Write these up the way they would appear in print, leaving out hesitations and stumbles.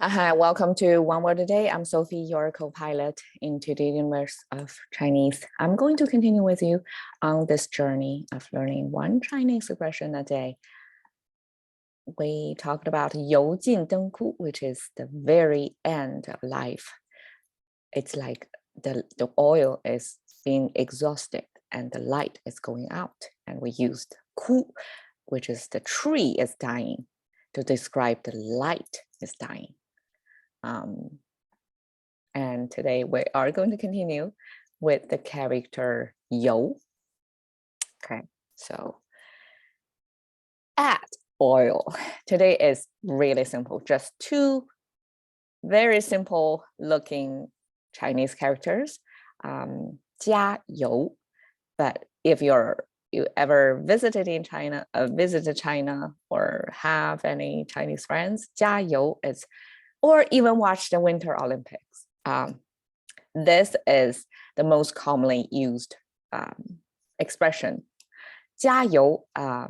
Hi, welcome to One Word a Day. I'm Sophie, your co-pilot into the universe of Chinese. I'm going to continue with you on this journey of learning one Chinese expression a day. We talked about 油尽灯枯, which is the very end of life. It's like the oil is being exhausted and the light is going out. And we used 枯, which is the tree is dying, to describe the light is dying. And today we are going to continue with the character 油. Okay, so add oil. Today is really simple, just two very simple looking Chinese characters. 加油. But if you ever visited China or have any Chinese friends, 加油 is, or even watch the Winter Olympics. This is the most commonly used expression. 加油. I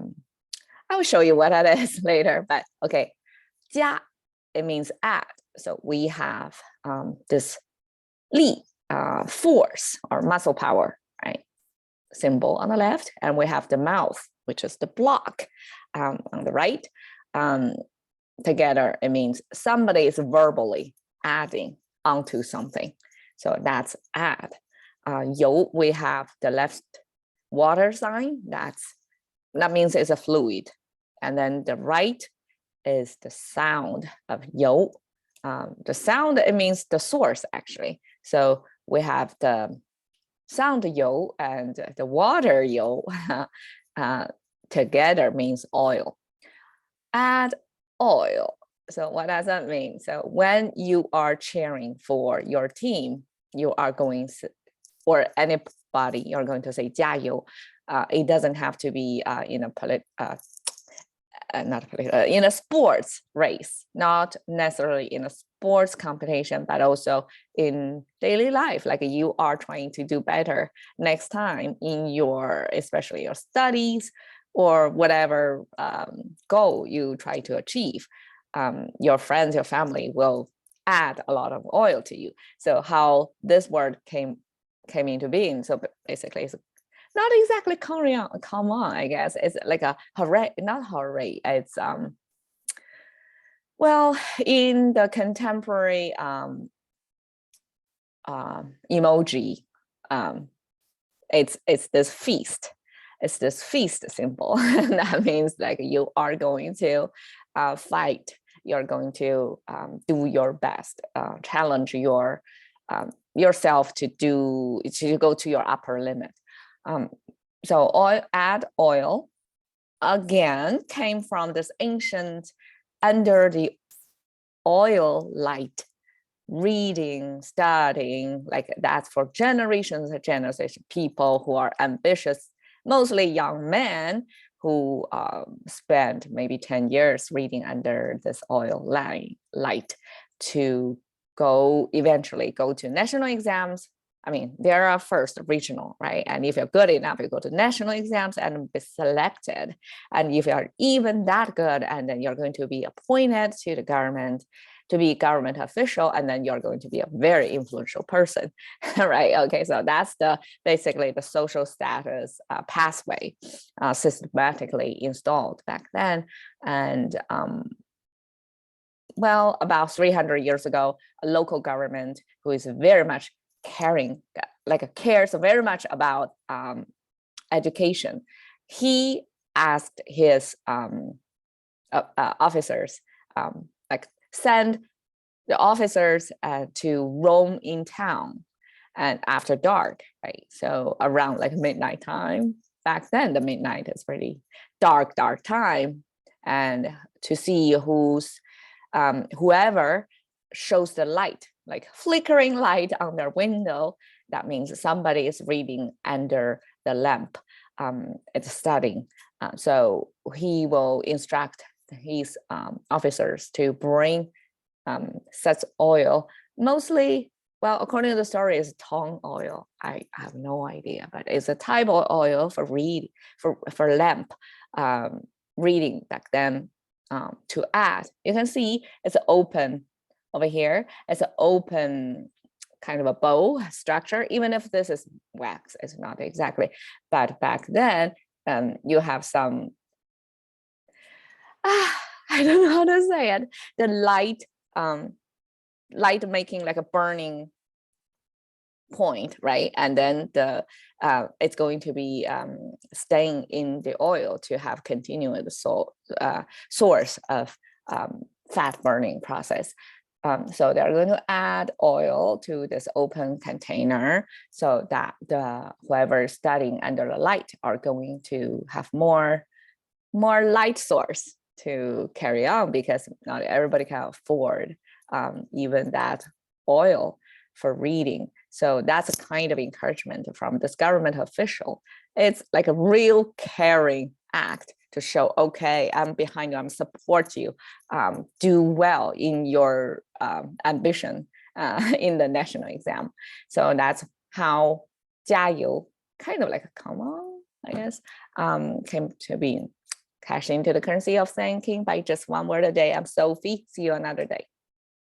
will show you what that is later, but okay. 加, it means add. So we have this 力, force or muscle power, right? Symbol on the left, and we have the mouth, which is the block on the right. Together, it means somebody is verbally adding onto something. So that's add. 油, we have the left water sign. That means it's a fluid. And then the right is the sound of 油. The sound, it means the source actually. So we have the sound 油 and the water 油 together means oil. Add oil. So what does that mean? So when you are cheering for your team, you are going to, or anybody, you're going to say 加油. It doesn't have to be in a sports race, not necessarily in a sports competition, but also in daily life. Like you are trying to do better next time in especially your studies or whatever goal you try to achieve. Your friends, your family will add a lot of oil to you. So how this word came into being. So basically, it's not exactly come on, I guess. It's like a hooray, not hooray. It's well, in the contemporary emoji, it's this feast. It's this feast symbol. That means like you are going to fight. You're going to do your best, challenge yourself to go to your upper limit. So add oil again came from this ancient under the oil light reading, studying, like that's for generations and generations, people who are ambitious, mostly young men who spent maybe 10 years reading under this oil light to eventually go to national exams. I mean, there are first regional, right? And if you're good enough, you go to national exams and be selected. And if you're even that good, and then you're going to be appointed to the government, to be government official, and then you're going to be a very influential person, right? Okay, so that's basically the social status pathway systematically installed back then. And well, about 300 years ago, a local government who is very much cares very much about education. He asked his officers, send the officers to roam in town and after dark, right? So around like midnight time. Back then, the midnight is pretty dark time, and to see whoever shows the light, like flickering light on their window, that means somebody is reading under the lamp. It's studying. So he will instruct his officers to bring such oil, mostly, well, according to the story, is Tong oil. I have no idea, but it's a type of oil for lamp reading back then. To add, you can see it's open over here, it's an open kind of a bow structure, even if this is wax, it's not exactly. But back then, you have some, I don't know how to say it, the light making like a burning point, right? And then it's going to be staying in the oil to have continuous source of fat burning process. So they're going to add oil to this open container so that whoever is studying under the light are going to have more light source to carry on, because not everybody can afford even that oil for reading. So that's a kind of encouragement from this government official. It's like a real caring act to show, okay, I'm behind you, I'm support you, do well in your ambition in the national exam. So that's how 加油, kind of like a come on, I guess, came to be. Cash into the currency of thanking by just one word a day. I'm Sophie. See you another day.